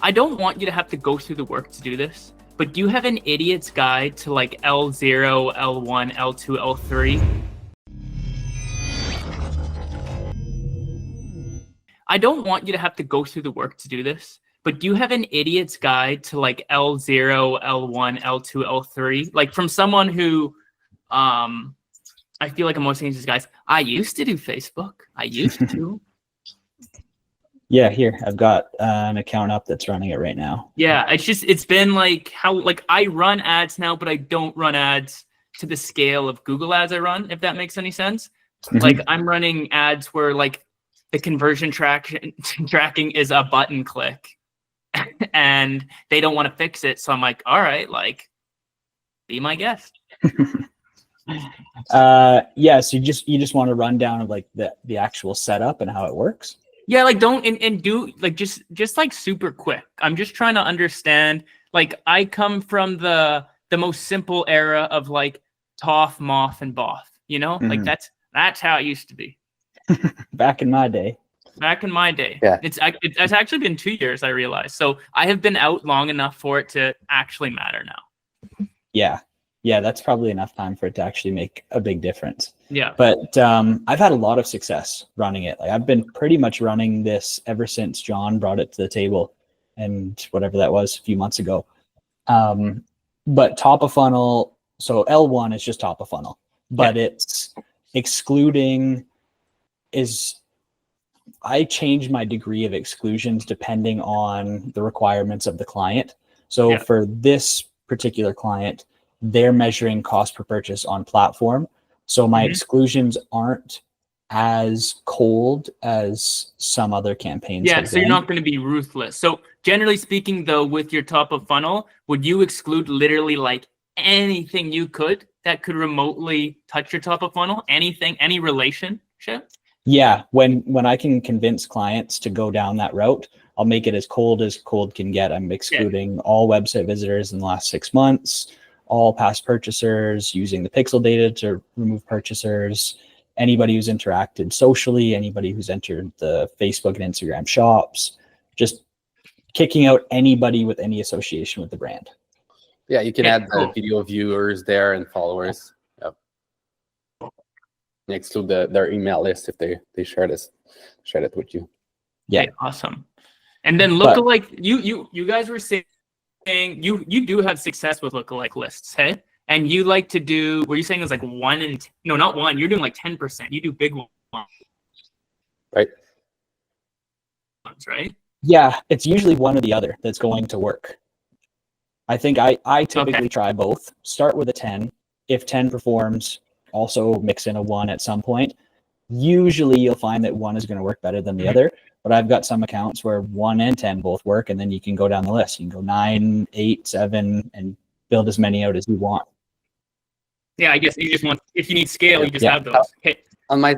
I don't want you to have to go through the work to do this, but do you have an idiot's guide to like L0, L1, L2, L3? I don't want you to have to go through the work to do this, but do you have an idiot's guide to like L0, L1, L2, L3? Like from someone who, I feel like I'm most of these guys, I used to do Facebook. I used to. Yeah, here, I've got an account up that's running it right now. Yeah, it's been like I run ads now, but I don't run ads to the scale of Google ads I run, if that makes any sense. Mm-hmm. Like I'm running ads where like the conversion tracking is a button click and they don't want to fix it. So I'm like, all right, like be my guest. Yeah, so you just want to run down of like the actual setup and how it works. Yeah, like don't and do like just like super quick. I'm just trying to understand. Like I come from the most simple era of like Toff, Moth, and Both. You know, like that's how it used to be. Back in my day. Yeah. It's actually been 2 years, I realized. So I have been out long enough for it to actually matter now. Yeah, that's probably enough time for it to actually make a big difference. Yeah. But I've had a lot of success running it. Like I've been pretty much running this ever since John brought it to the table and whatever that was a few months ago. But top of funnel, so L1 is just top of funnel, but it's excluding I change my degree of exclusions depending on the requirements of the client. So for this particular client, they're measuring cost per purchase on platform. So my exclusions aren't as cold as some other campaigns. Yeah, so you're not going to be ruthless. So generally speaking, though, with your top of funnel, would you exclude literally like anything you could that could remotely touch your top of funnel? Anything, any relationship? Yeah, when I can convince clients to go down that route, I'll make it as cold can get. I'm excluding all website visitors in the last 6 months, all past purchasers, using the pixel data to remove purchasers, anybody who's interacted socially, anybody who's entered the Facebook and Instagram shops, just kicking out anybody with any association with the brand. Yeah, you can add the video viewers there and followers. Yep. And exclude their email list if they share it with you. Yeah, okay, awesome. And then lookalike, you guys were saying you do have success with lookalike lists, hey? And you like to do, were you saying it was like not one, you're doing like 10%. You do big ones. Right. Right? Yeah, it's usually one or the other that's going to work. I think I typically try both. Start with a 10. If 10 performs, also mix in a 1 at some point. Usually you'll find that 1 is going to work better than the other. But I've got some accounts where 1 and 10 both work, and then you can go down the list. You can go 9, 8, 7, and build as many out as you want. Yeah, I guess you just want, if you need scale, you just have those. Okay. On my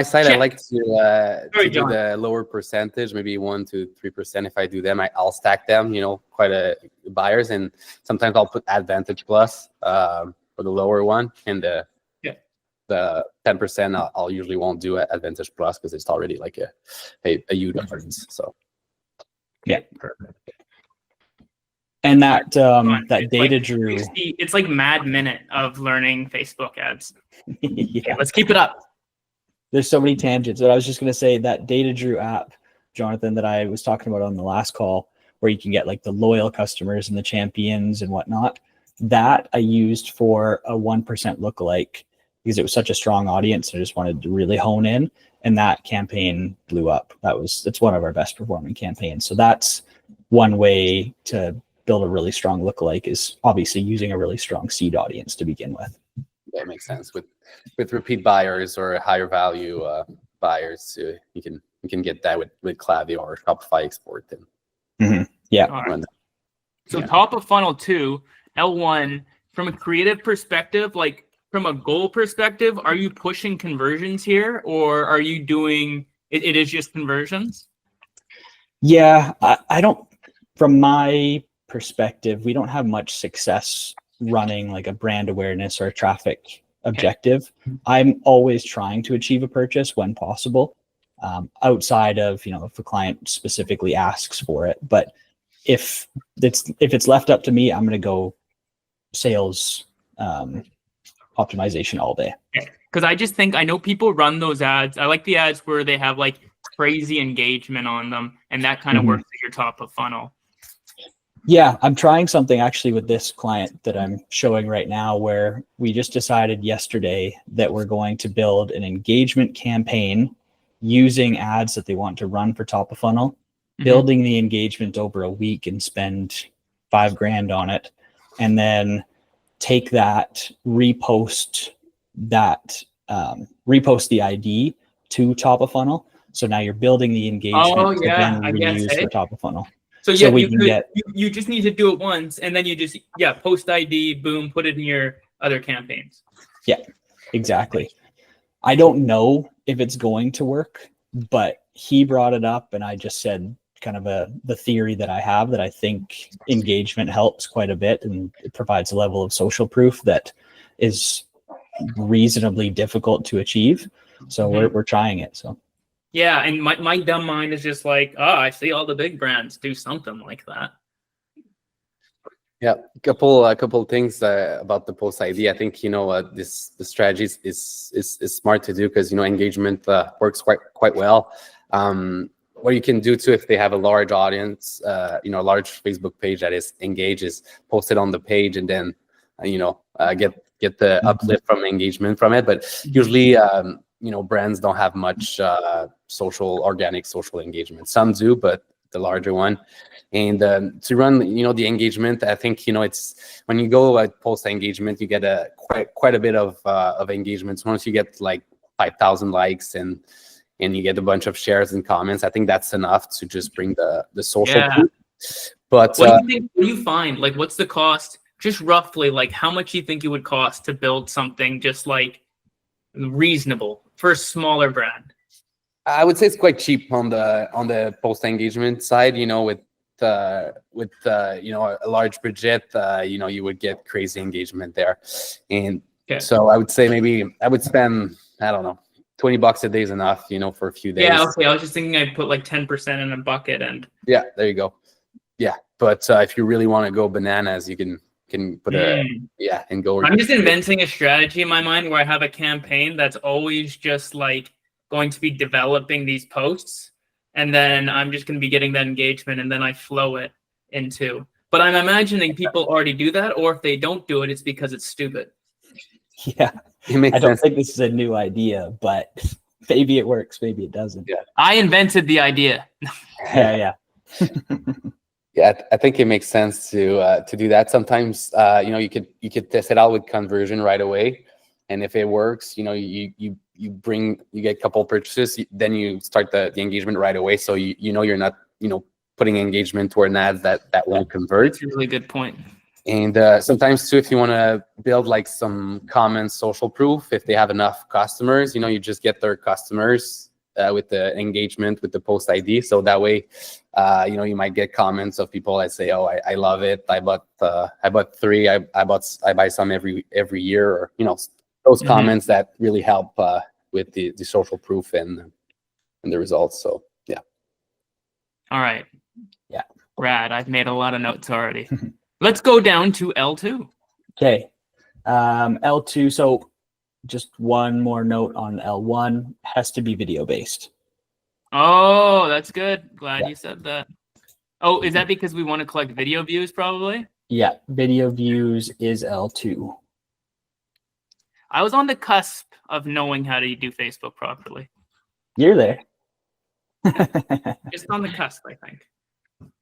side, I like to do the lower percentage, maybe 1 to 3%. If I do them, I'll stack them. Quite a buyers, and sometimes I'll put Advantage Plus for the lower one, and the 10% I'll usually won't do Advantage Plus because it's already like a huge difference. So yeah, perfect. And that data drew. It's like mad minute of learning Facebook ads. Yeah, let's keep it up. There's so many tangents. But I was just going to say that data drew app, Jonathan, that I was talking about on the last call, where you can get like the loyal customers and the champions and whatnot. That I used for a 1% lookalike because it was such a strong audience. I just wanted to really hone in, and that campaign blew up. It's one of our best performing campaigns. So that's one way to build a really strong lookalike, is obviously using a really strong seed audience to begin with. That makes sense. With repeat buyers or higher value buyers, you can get that with Klaviyo or Shopify export. Yeah. Right. So top of funnel 2, L1, from a creative perspective, like from a goal perspective, are you pushing conversions here, or are you doing it is just conversions? Yeah, I don't, from my perspective, we don't have much success running like a brand awareness or a traffic objective. I'm always trying to achieve a purchase when possible, outside of, if a client specifically asks for it. But if it's left up to me, I'm going to go sales optimization all day. Because I just think I know people run those ads. I like the ads where they have like crazy engagement on them, and that kind of works at your top of funnel. Yeah, I'm trying something actually with this client that I'm showing right now, where we just decided yesterday that we're going to build an engagement campaign using ads that they want to run for top of funnel, building the engagement over a week and spend $5,000 on it, and then take that, repost the ID to top of funnel. So now you're building the engagement to then reuse for top of funnel. So yeah, you just need to do it once, and then you just post ID, boom, put it in your other campaigns. Yeah, exactly. I don't know if it's going to work, but he brought it up, and I just said kind of the theory that I have, that I think engagement helps quite a bit, and it provides a level of social proof that is reasonably difficult to achieve. So we're trying it. So. Yeah, and my dumb mind is just like, I see all the big brands do something like that. Yeah, a couple things about the post ID. I think the strategy is smart to do, because engagement works quite well. What you can do too, if they have a large audience, a large Facebook page that is engaged, is post it on the page, and then get the uplift from engagement from it. But usually brands don't have much organic social engagement. Some do, but the larger one. And to run the engagement, I think it's when you go post engagement, you get quite a bit of engagements. Once you get like 5,000 likes and you get a bunch of shares and comments, I think that's enough to just bring the social proof. But what do you find, like, what's the cost, just roughly, like how much do you think it would cost to build something just like reasonable for a smaller brand? I would say it's quite cheap on the post engagement side. With a large budget, you would get crazy engagement there. And so I would say maybe I would spend, I don't know, $20 a day is enough, for a few days. Yeah, okay. I was just thinking I'd put like 10% in a bucket, and yeah, there you go. Yeah, but if you really want to go bananas, you can put and go. I'm just inventing a strategy in my mind where I have a campaign that's always just like going to be developing these posts, and then I'm just going to be getting that engagement, and then I flow it into. But I'm imagining people already do that, or if they don't do it, it's because it's stupid. Yeah, I don't think this is a new idea, but maybe it works, maybe it doesn't. Yeah, I invented the idea. Yeah. Yeah, I think it makes sense to do that. Sometimes you could test it out with conversion right away, and if it works, you get a couple purchases, then you start the engagement right away. So you're not putting engagement toward an ad that won't convert. That's a really good point. And sometimes too, if you want to build like some common social proof, if they have enough customers, you just get their customers with the engagement with the post ID. So that way, you might get comments of people that say, "Oh, I love it. I bought 3. I buy some every year," or those comments that really help with the social proof and the results. So yeah. All right. Yeah. Rad. I've made a lot of notes already. Let's go down to L2. Okay. L2. So just one more note on L1, has to be video based. Oh, that's good. Glad you said that. Oh, is that because we want to collect video views probably? Yeah, video views is L2. I was on the cusp of knowing how to do Facebook properly. You're there. Just on the cusp, I think.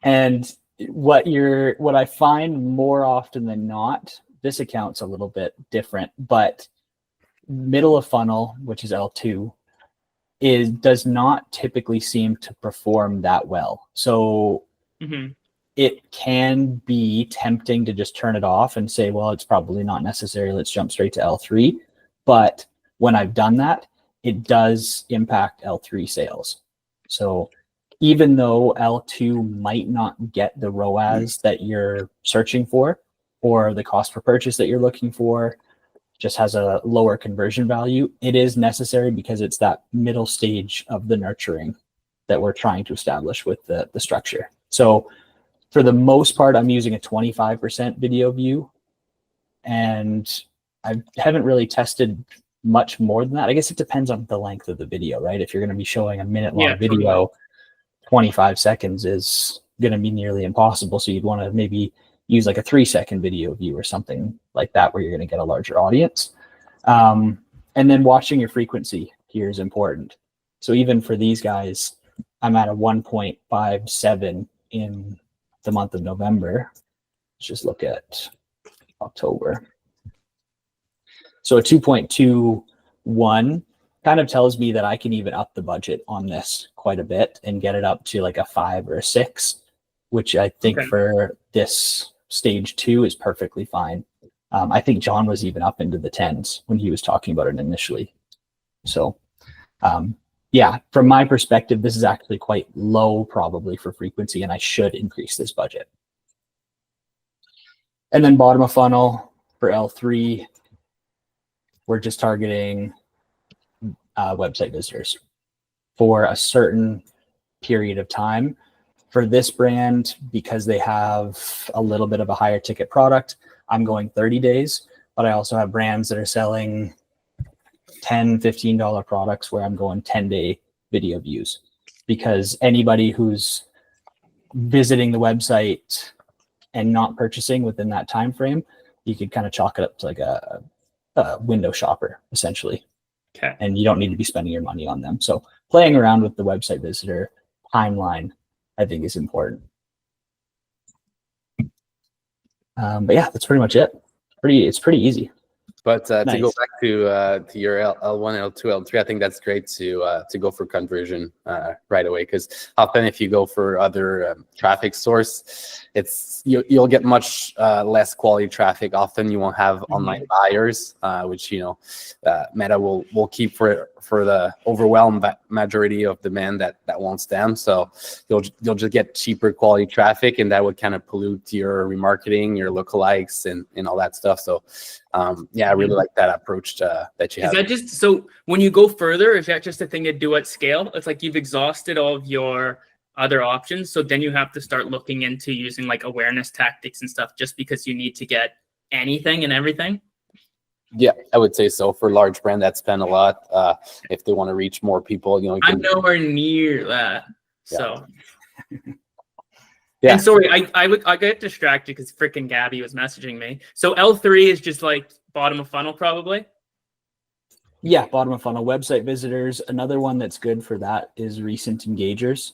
And what I find more often than not, this account's a little bit different, but middle of funnel, which is L2, does not typically seem to perform that well. So it can be tempting to just turn it off and say, well, it's probably not necessary. Let's jump straight to L3. But when I've done that, it does impact L3 sales. So even though L2 might not get the ROAS that you're searching for, or the cost per purchase that you're looking for, just has a lower conversion value, it is necessary because it's that middle stage of the nurturing that we're trying to establish with the structure. So For the most part, I'm using a 25% video view, and I haven't really tested much more than that. I guess it depends on the length of the video, right? If you're going to be showing a minute-long video, 25 seconds is going to be nearly impossible. So you'd want to maybe use like a 3-second video view or something like that, where you're going to get a larger audience. And then watching your frequency here is important. So even for these guys, I'm at a 1.57 in the month of November. Let's just look at October. So a 2.21 kind of tells me that I can even up the budget on this quite a bit and get it up to like a 5 or a 6, which I think for this stage 2 is perfectly fine. I think John was even up into the 10s when he was talking about it initially. So yeah, from my perspective, this is actually quite low probably for frequency, and I should increase this budget. And then bottom of funnel for L3, we're just targeting website visitors for a certain period of time. For this brand, because they have a little bit of a higher ticket product, I'm going 30 days, but I also have brands that are selling $10, $15 products where I'm going 10-day video views, because anybody who's visiting the website and not purchasing within that time frame, you could kind of chalk it up to like a window shopper essentially. Okay. And you don't need to be spending your money on them. So playing around with the website visitor timeline, I think, is important. But yeah, that's pretty much it. It's pretty easy. But Nice. To go back to your L1, L2, L3, I think that's great to go for conversion right away, because often if you go for other traffic source, you'll get much less quality traffic. Often you won't have online buyers, which Meta will keep for the overwhelmed majority of demand that wants them. So you'll just get cheaper quality traffic, and that would kind of pollute your remarketing, your lookalikes, and all that stuff. So yeah, I really like that approach that you have. Is that just so when you go further, is that just a thing to do at scale? It's like you've exhausted all of your other options, so then you have to start looking into using like awareness tactics and stuff, just because you need to get anything and everything? Yeah, I would say so. For large brand that spend a lot, if they want to reach more people, I'm nowhere near that. So yeah. And sorry, I get distracted because freaking Gabby was messaging me. So L3 is just like bottom of funnel, probably. Yeah, bottom of funnel website visitors. Another one that's good for that is recent engagers.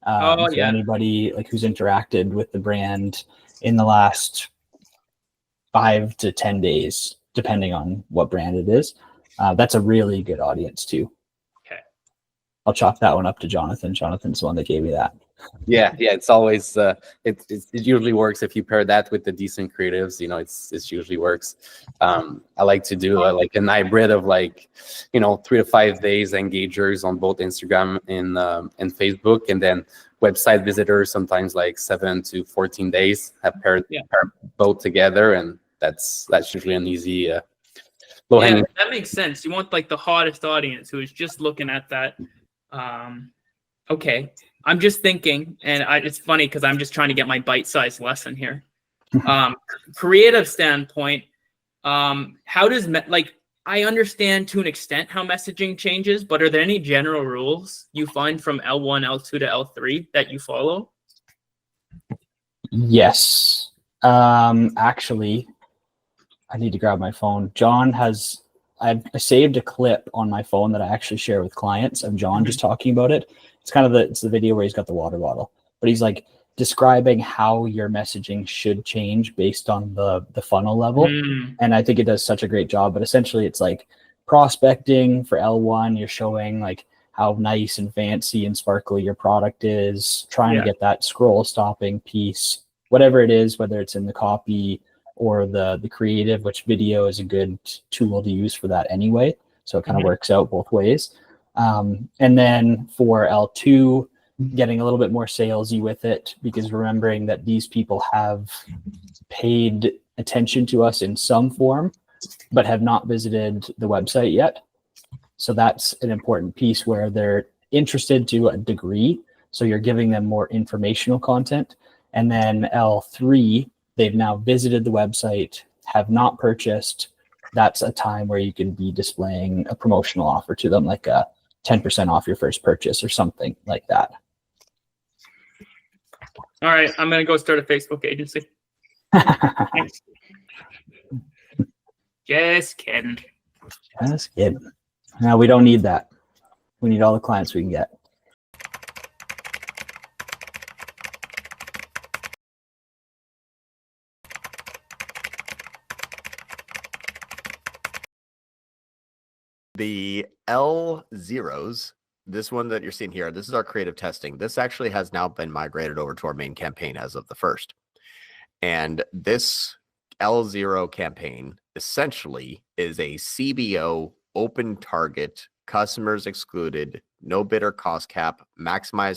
So anybody like who's interacted with the brand in the last 5 to 10 days, depending on what brand it is. That's a really good audience too. Okay. I'll chalk that one up to Jonathan. Jonathan's the one that gave me that. Yeah, it's always it usually works if you pair that with the decent creatives. It usually works. I like to do like an hybrid of 3 to 5 days engagers on both Instagram and Facebook, and then website visitors sometimes like 7 to 14 days. I pair both together, and that's usually an easy low hanging. Yeah, that makes sense. You want like the hottest audience who is just looking at that. Okay. I'm just thinking, and it's funny because I'm just trying to get my bite-sized lesson here. Creative standpoint, how does I understand to an extent how messaging changes, but are there any general rules you find from L1, L2 to L3 that you follow? Yes. Actually, I need to grab my phone. I saved a clip on my phone that I actually share with clients of John just talking about it. It's the video where he's got the water bottle, but he's like describing how your messaging should change based on the funnel level. And I think it does such a great job. But essentially it's like prospecting for L1, you're showing like how nice and fancy and sparkly your product is, trying to get that scroll stopping piece, whatever it is, whether it's in the copy or the creative, which video is a good tool to use for that anyway. So it kind of works out both ways. And then for L2, getting a little bit more salesy with it, because remembering that these people have paid attention to us in some form, but have not visited the website yet. So that's an important piece where they're interested to a degree. So you're giving them more informational content. And then L3, they've now visited the website, have not purchased. That's a time where you can be displaying a promotional offer to them, like a 10% off your first purchase or something like that. All right, I'm going to go start a Facebook agency. Thanks. Just kidding. Just kidding. No, we don't need that. We need all the clients we can get. The L0s, this one that you're seeing here, this is our creative testing. This actually has now been migrated over to our main campaign as of the 1st. And this L0 campaign essentially is a CBO open target, customers excluded, no bidder cost cap, maximize